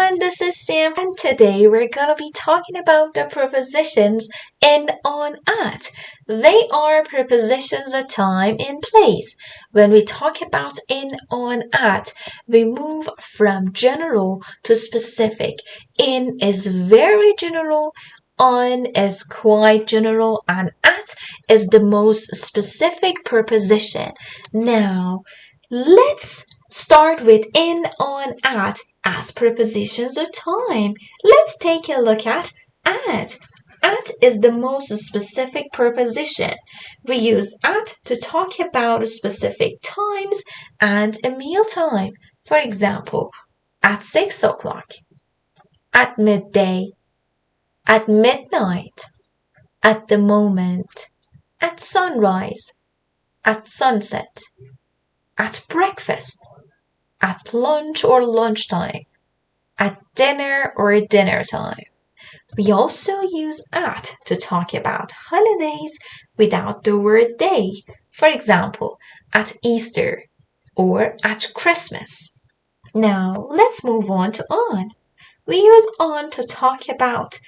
everyone, this is Sam, and today we're gonna be talking about the prepositions in, on, at. They are prepositions of time and place. When we talk about in, on, at, we move from general to specific. In is very general, on is quite general, and at is the most specific preposition. Now, let's start with in, on, at as prepositions of time. Let's take a look at at. At is the most specific preposition. We use at to talk about specific times and a meal time. For example, at 6 o'clock, at midday, at midnight, at the moment, at sunrise, at sunset, at breakfast, at lunch or lunchtime, at dinner or dinner time. We also use at to talk about holidays without the word day. For example, at Easter or at Christmas. Now, let's move on to on. We use on to talk about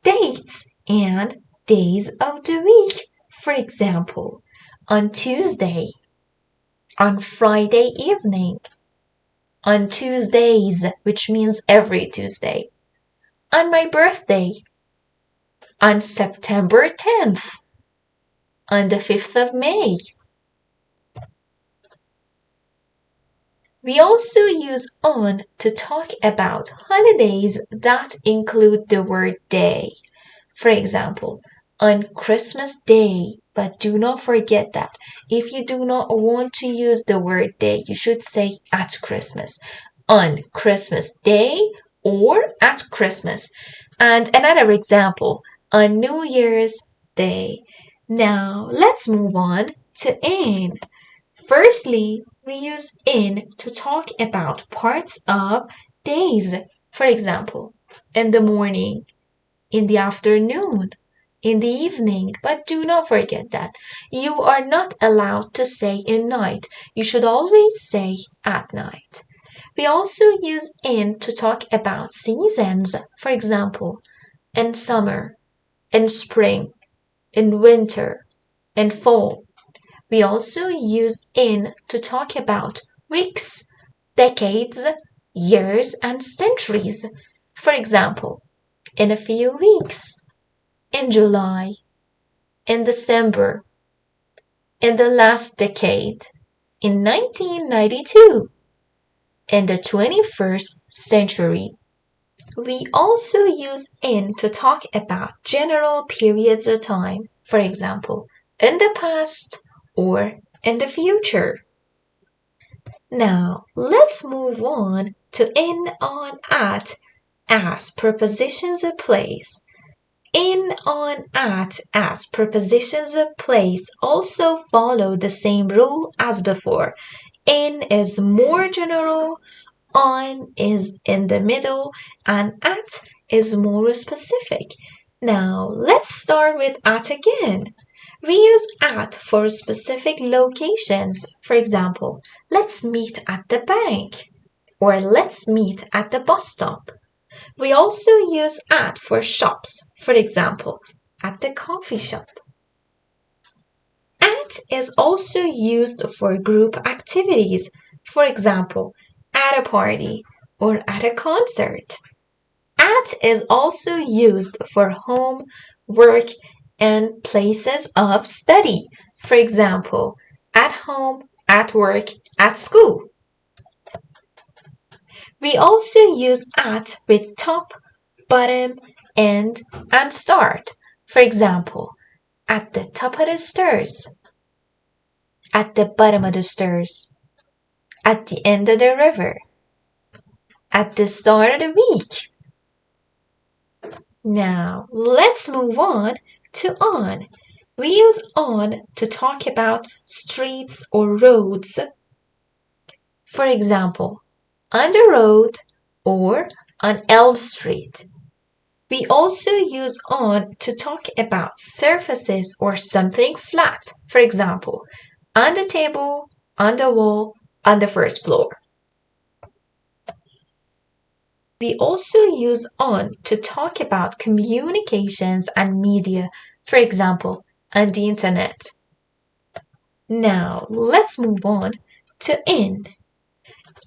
dates and days of the week. For example, on Tuesday, on Friday evening, on Tuesdays, which means every Tuesday, on my birthday, on September 10th, on the 5th of May. We also use on to talk about holidays that include the word day. For example, on Christmas Day, but do not forget that if you do not want to use the word day, you should say at Christmas, on Christmas Day or at Christmas. And another example, on New Year's Day. Now, let's move on to in. Firstly, we use in to talk about parts of days. For example, in the morning, in the afternoon, in the evening, but do not forget that you are not allowed to say in night. You should always say at night. We also use in to talk about seasons. For example, in summer, in spring, in winter, in fall. We also use in to talk about weeks, decades, years, and centuries. For example, in a few weeks, in July, in December, in the last decade, in 1992, in the 21st century. We also use in to talk about general periods of time, for example, in the past or in the future. Now, let's move on to in, on, at as prepositions of place. In, on, at as prepositions of place also follow the same rule as before. In is more general, on is in the middle, and at is more specific. Now, let's start with at again. We use at for specific locations. For example, let's meet at the bank, or let's meet at the bus stop. We also use at for shops. For example, at the coffee shop. At is also used for group activities. For example, at a party or at a concert. At is also used for home, work, and places of study. For example, at home, at work, at school. We also use at with top, bottom, end, and start. For example, at the top of the stairs, at the bottom of the stairs, at the end of the river, at the start of the week. Now, let's move on to on. We use on to talk about streets or roads. For example, on the road or on Elm Street. We also use on to talk about surfaces or something flat. For example, on the table, on the wall, on the first floor. we also use on to talk about communications and media, for example, on the internet. Now, let's move on to in.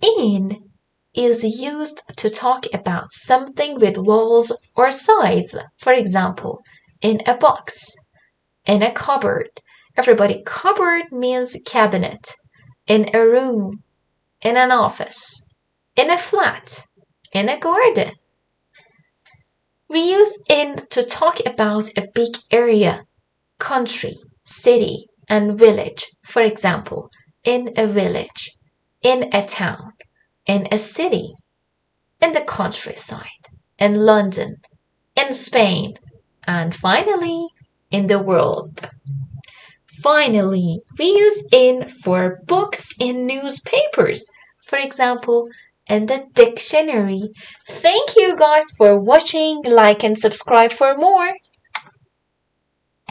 In is used to talk about something with walls or sides, for example, in a box, in a cupboard. Everybody, cupboard means cabinet. In a room, in an office, in a flat, in a garden. We use in to talk about a big area, country, city, and village. For example, in a village, in a town, in a city, in the countryside, in London, in Spain, and finally, in the world. Finally, we use in for books in newspapers. For example, in the dictionary. Thank you guys for watching. Like and subscribe for more.